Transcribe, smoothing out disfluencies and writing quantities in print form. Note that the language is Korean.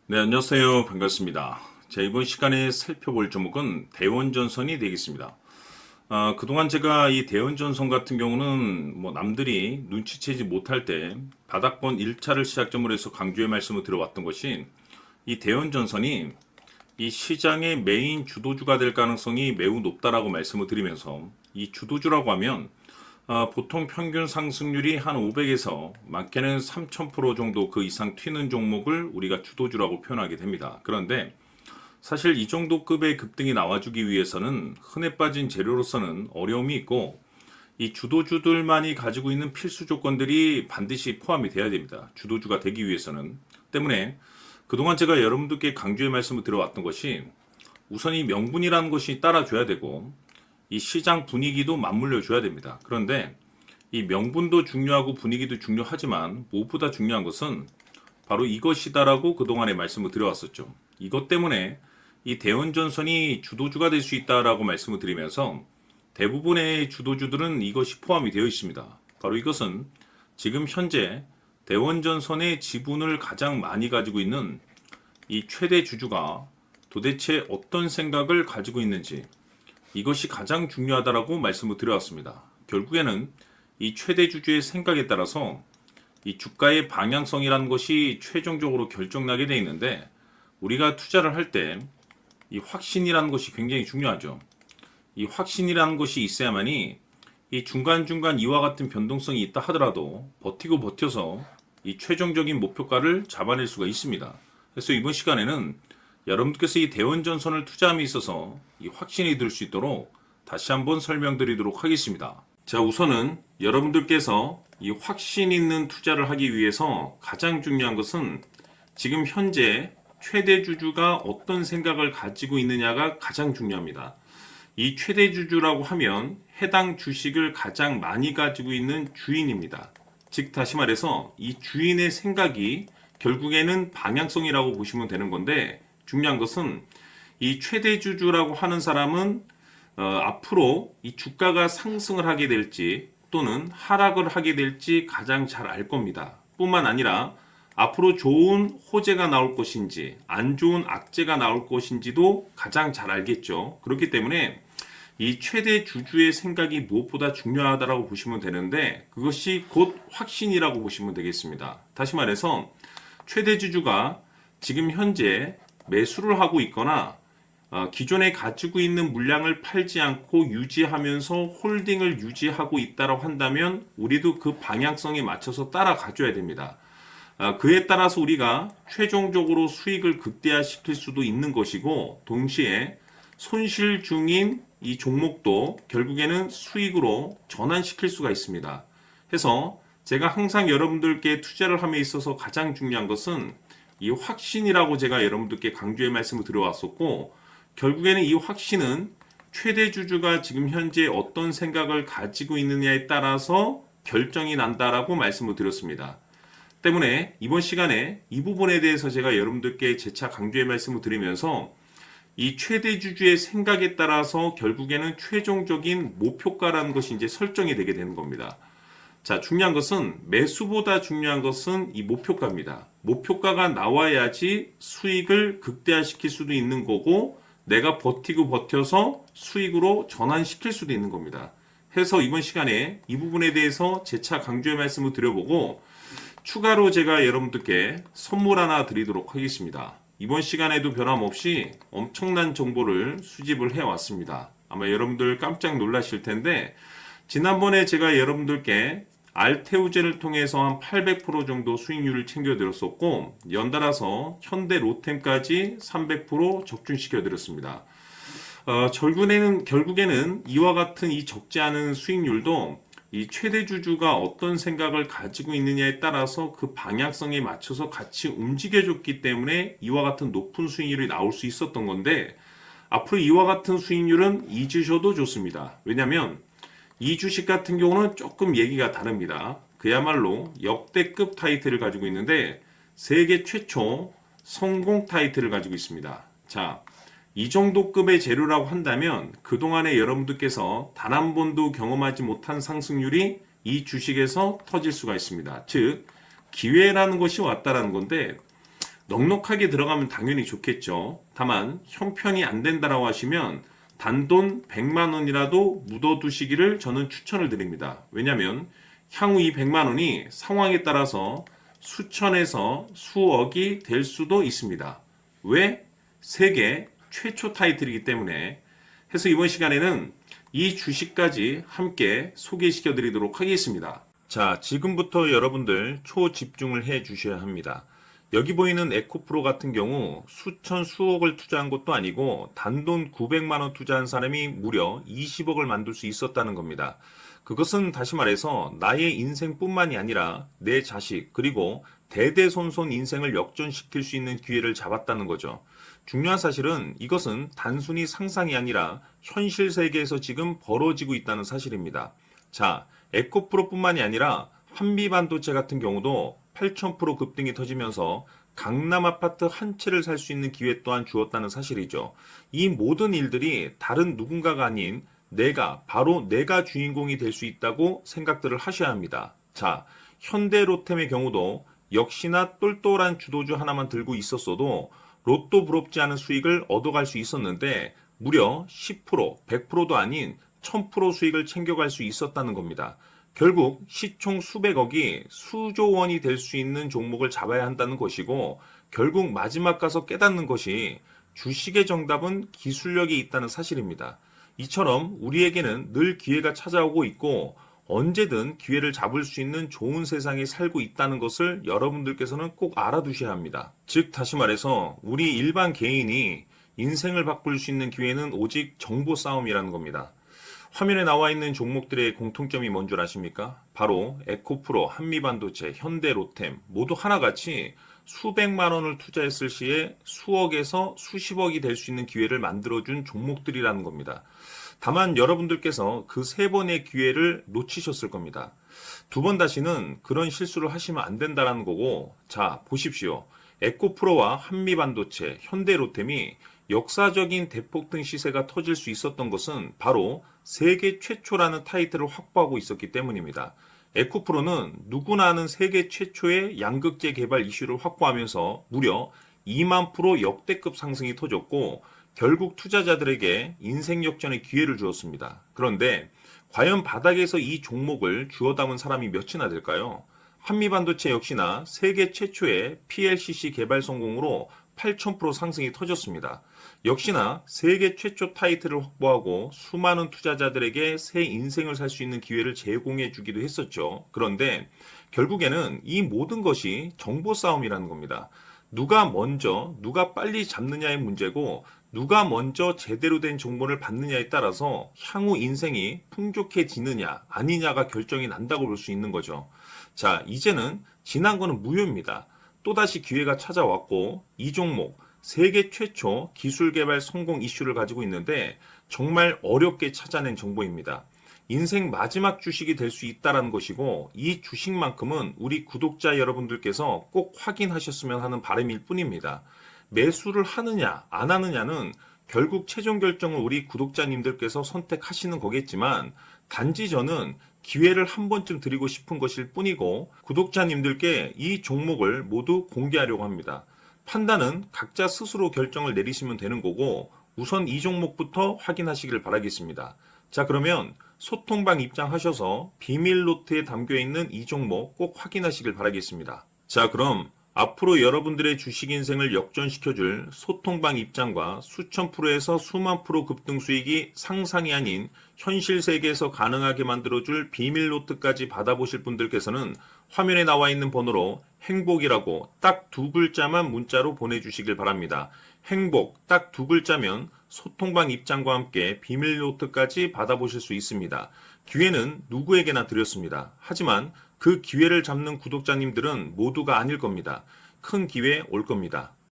네, 안녕하세요. 반갑습니다. 자, 이번 시간에 살펴볼 종목은 대원전선이 되겠습니다. 그동안 제가 이 대원전선 같은 경우는 뭐 남들이 눈치채지 못할 때 바닥권 1차를 시작점으로 해서 강조의 말씀을 들어왔던 것이 이 대원전선이 이 시장의 메인 주도주가 될 가능성이 매우 높다라고 말씀을 드리면서 이 주도주라고 하면 보통 평균 상승률이 한 500에서 많게는 3000% 정도 그 이상 튀는 종목을 우리가 주도주라고 표현하게 됩니다. 그런데 사실 이 정도 급의 급등이 나와주기 위해서는 흔해 빠진 재료로서는 어려움이 있고 이 주도주들만이 가지고 있는 필수 조건들이 반드시 포함이 돼야 됩니다. 주도주가 되기 위해서는. 때문에 그동안 제가 여러분들께 강조의 말씀을 드려왔던 것이 우선 이 명분이라는 것이 따라줘야 되고 이 시장 분위기도 맞물려 줘야 됩니다. 그런데 이 명분도 중요하고 분위기도 중요하지만 무엇보다 중요한 것은 바로 이것이다라고 그동안에 말씀을 드려왔었죠. 이것 때문에 이 대원전선이 주도주가 될 수 있다라고 말씀을 드리면서 대부분의 주도주들은 이것이 포함이 되어 있습니다. 바로 이것은 지금 현재 대원전선의 지분을 가장 많이 가지고 있는 이 최대 주주가 도대체 어떤 생각을 가지고 있는지 이것이 가장 중요하다라고 말씀을 드려왔습니다. 결국에는 이 최대 주주의 생각에 따라서 이 주가의 방향성이라는 것이 최종적으로 결정나게 되어 있는데 우리가 투자를 할 때 이 확신이라는 것이 굉장히 중요하죠. 이 확신이라는 것이 있어야만이 이 중간중간 이와 같은 변동성이 있다 하더라도 버티고 버텨서 이 최종적인 목표가를 잡아낼 수가 있습니다. 그래서 이번 시간에는 여러분들께서 이 대원전선을 투자함에 있어서 이 확신이 들 수 있도록 다시 한번 설명드리도록 하겠습니다. 자, 우선은 여러분들께서 이 확신 있는 투자를 하기 위해서 가장 중요한 것은 지금 현재 최대 주주가 어떤 생각을 가지고 있느냐가 가장 중요합니다. 이 최대 주주라고 하면 해당 주식을 가장 많이 가지고 있는 주인입니다. 즉 다시 말해서 이 주인의 생각이 결국에는 방향성이라고 보시면 되는 건데 중요한 것은 이 최대 주주라고 하는 사람은 앞으로 이 주가가 상승을 하게 될지 또는 하락을 하게 될지 가장 잘 알 겁니다. 뿐만 아니라 앞으로 좋은 호재가 나올 것인지 안 좋은 악재가 나올 것인지도 가장 잘 알겠죠. 그렇기 때문에 이 최대 주주의 생각이 무엇보다 중요하다고 보시면 되는데 그것이 곧 확신이라고 보시면 되겠습니다. 다시 말해서 최대 주주가 지금 현재 매수를 하고 있거나 기존에 가지고 있는 물량을 팔지 않고 유지하면서 홀딩을 유지하고 있다고 한다면 우리도 그 방향성에 맞춰서 따라가줘야 됩니다. 그에 따라서 우리가 최종적으로 수익을 극대화시킬 수도 있는 것이고 동시에 손실 중인 이 종목도 결국에는 수익으로 전환시킬 수가 있습니다. 해서 제가 항상 여러분들께 투자를 함에 있어서 가장 중요한 것은 이 확신이라고 제가 여러분들께 강조의 말씀을 드려왔었고 결국에는 이 확신은 최대 주주가 지금 현재 어떤 생각을 가지고 있느냐에 따라서 결정이 난다라고 말씀을 드렸습니다. 때문에 이번 시간에 이 부분에 대해서 제가 여러분들께 재차 강조의 말씀을 드리면서 이 최대 주주의 생각에 따라서 결국에는 최종적인 목표가라는 것이 이제 설정이 되게 되는 겁니다. 자, 중요한 것은 매수보다 중요한 것은 이 목표가입니다. 목표가가 나와야지 수익을 극대화시킬 수도 있는 거고 내가 버티고 버텨서 수익으로 전환시킬 수도 있는 겁니다. 해서 이번 시간에 이 부분에 대해서 재차 강조의 말씀을 드려보고 추가로 제가 여러분들께 선물 하나 드리도록 하겠습니다. 이번 시간에도 변함없이 엄청난 정보를 수집을 해왔습니다. 아마 여러분들 깜짝 놀라실 텐데 지난번에 제가 여러분들께 알테우제를 통해서 한 800% 정도 수익률을 챙겨드렸었고 연달아서 현대 로템까지 300% 적중시켜드렸습니다. 결국에는 이와 같은 이 적지 않은 수익률도 이 최대 주주가 어떤 생각을 가지고 있느냐에 따라서 그 방향성에 맞춰서 같이 움직여줬기 때문에 이와 같은 높은 수익률이 나올 수 있었던 건데 앞으로 이와 같은 수익률은 잊으셔도 좋습니다. 왜냐하면 이 주식 같은 경우는 조금 얘기가 다릅니다. 그야말로 역대급 타이틀을 가지고 있는데 세계 최초 성공 타이틀을 가지고 있습니다. 자, 이 정도 급의 재료라고 한다면 그동안에 여러분들께서 단 한 번도 경험하지 못한 상승률이 이 주식에서 터질 수가 있습니다. 즉 기회라는 것이 왔다라는 건데 넉넉하게 들어가면 당연히 좋겠죠. 다만 형편이 안 된다라고 하시면 단돈 100만 원이라도 묻어두시기를 저는 추천을 드립니다. 왜냐하면 향후 이 100만 원이 상황에 따라서 수천에서 수억이 될 수도 있습니다. 왜? 세계 최초 타이틀이기 때문에. 해서 이번 시간에는 이 주식까지 함께 소개시켜 드리도록 하겠습니다. 자, 지금부터 여러분들 초집중을 해 주셔야 합니다. 여기 보이는 에코프로 같은 경우 수천 수억을 투자한 것도 아니고 단돈 900만 원 투자한 사람이 무려 20억을 만들 수 있었다는 겁니다. 그것은 다시 말해서 나의 인생뿐만이 아니라 내 자식 그리고 대대손손 인생을 역전시킬 수 있는 기회를 잡았다는 거죠. 중요한 사실은 이것은 단순히 상상이 아니라 현실 세계에서 지금 벌어지고 있다는 사실입니다. 자, 에코프로뿐만이 아니라 한미반도체 같은 경우도 8,000% 급등이 터지면서 강남 아파트 한 채를 살 수 있는 기회 또한 주었다는 사실이죠. 이 모든 일들이 다른 누군가가 아닌 바로 내가 주인공이 될 수 있다고 생각들을 하셔야 합니다. 자, 현대로템의 경우도 역시나 똘똘한 주도주 하나만 들고 있었어도 로또 부럽지 않은 수익을 얻어갈 수 있었는데 무려 10%, 100%도 아닌 1000% 수익을 챙겨갈 수 있었다는 겁니다. 결국 시총 수백억이 수조 원이 될 수 있는 종목을 잡아야 한다는 것이고 결국 마지막 가서 깨닫는 것이 주식의 정답은 기술력이 있다는 사실입니다. 이처럼 우리에게는 늘 기회가 찾아오고 있고 언제든 기회를 잡을 수 있는 좋은 세상에 살고 있다는 것을 여러분들께서는 꼭 알아두셔야 합니다. 즉 다시 말해서 우리 일반 개인이 인생을 바꿀 수 있는 기회는 오직 정보 싸움이라는 겁니다. 화면에 나와 있는 종목들의 공통점이 뭔 줄 아십니까? 바로 에코프로, 한미반도체, 현대로템 모두 하나같이 수백만 원을 투자했을 시에 수억에서 수십억이 될 수 있는 기회를 만들어준 종목들이라는 겁니다. 다만 여러분들께서 그 세 번의 기회를 놓치셨을 겁니다. 두 번 다시는 그런 실수를 하시면 안 된다는 거고, 자, 보십시오. 에코프로와 한미반도체, 현대로템이 역사적인 대폭등 시세가 터질 수 있었던 것은 바로 세계 최초라는 타이틀을 확보하고 있었기 때문입니다. 에코프로는 누구나 아는 세계 최초의 양극재 개발 이슈를 확보하면서 무려 2만 프로 역대급 상승이 터졌고 결국 투자자들에게 인생 역전의 기회를 주었습니다. 그런데 과연 바닥에서 이 종목을 주워 담은 사람이 몇이나 될까요? 한미반도체 역시나 세계 최초의 PLCC 개발 성공으로 8,000% 상승이 터졌습니다. 역시나 세계 최초 타이틀을 확보하고 수많은 투자자들에게 새 인생을 살 수 있는 기회를 제공해 주기도 했었죠. 그런데 결국에는 이 모든 것이 정보 싸움이라는 겁니다. 누가 먼저, 누가 빨리 잡느냐의 문제고 누가 먼저 제대로 된 정보를 받느냐에 따라서 향후 인생이 풍족해지느냐 아니냐가 결정이 난다고 볼 수 있는 거죠. 자, 이제는 지난 거는 무효입니다. 또다시 기회가 찾아왔고 이 종목 세계 최초 기술 개발 성공 이슈를 가지고 있는데 정말 어렵게 찾아낸 정보입니다. 인생 마지막 주식이 될 수 있다는 것이고 이 주식만큼은 우리 구독자 여러분들께서 꼭 확인하셨으면 하는 바람일 뿐입니다. 매수를 하느냐 안 하느냐는 결국 최종 결정을 우리 구독자님들께서 선택하시는 거겠지만 단지 저는 기회를 한 번쯤 드리고 싶은 것일 뿐이고 구독자님들께 이 종목을 모두 공개하려고 합니다. 판단은 각자 스스로 결정을 내리시면 되는 거고 우선 이 종목부터 확인하시길 바라겠습니다. 자, 그러면 소통방 입장하셔서 비밀 노트에 담겨 있는 이 종목 꼭 확인하시길 바라겠습니다. 자, 그럼 앞으로 여러분들의 주식 인생을 역전시켜줄 소통방 입장과 수천 프로에서 수만 프로 급등 수익이 상상이 아닌 현실 세계에서 가능하게 만들어줄 비밀 노트까지 받아보실 분들께서는 화면에 나와 있는 번호로 행복이라고 딱 두 글자만 문자로 보내주시길 바랍니다. 행복 딱 두 글자면 소통방 입장과 함께 비밀 노트까지 받아보실 수 있습니다. 기회는 누구에게나 드렸습니다. 하지만 그 기회를 잡는 구독자님들은 모두가 아닐 겁니다. 큰 기회 올 겁니다.